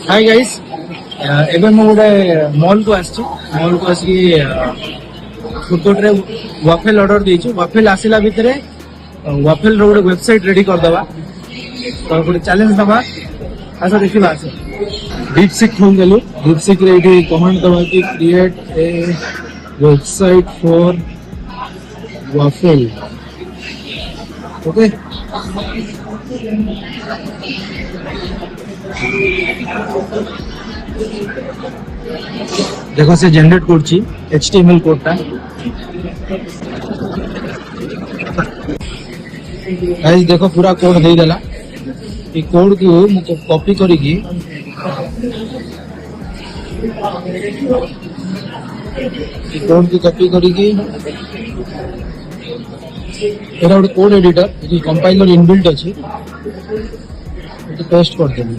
hi guys एबे मु गोटे मॉल को आसी फूड कोर्ट रे वाफेल ऑर्डर देइछु वाफेल आसिला भितरे वाफेल रो गोटे वेबसाइट रेडी कर दबा तो गोटे चैलेंज दबा आसा देखिबा आसे डीपसीक खोल देलु डीपसीक रे एठी कमेंट दबा कि create a website for waffle okay देखो से जनरेट करछि HTML कोडटा गाइस देखो पूरा कोड दे देला ई कोड को मु कॉपी करी की ई कोड को कॉपी करी की एरा ଗୋଟେ कोड एडिटर ई कंपाइलर इनबिल्ट अछि ये पेस्ट कर देली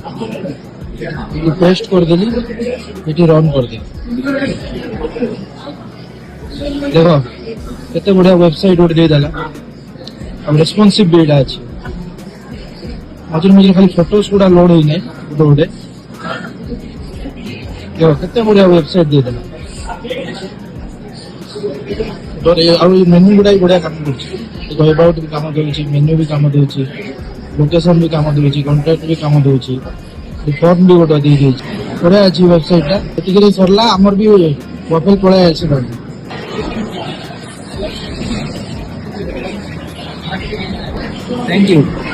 ये पेस्ट कर देली ये रन कर दे देखो केते बढ़िया वेबसाइट उठ दे देला अब रेस्पॉन्सिव बिल्ड अछि मुझे खाली फोटोज गुडा लोड होई नै गोडे देखो केते बढ़िया वेबसाइट दे देला और ये मेन्यू गुडा बढ़िया काम करछि देखो अबाउट भी काम करछि मेन्यू भी काम देछि लोकेशन भी काम देछि कांटेक्ट भी काम देछि फॉर्म भी गोटे दे देछि बढ़िया अछि वेबसाइट टा एतिकरे सरला हमर भी वाफेल पळे आछि थैंक यू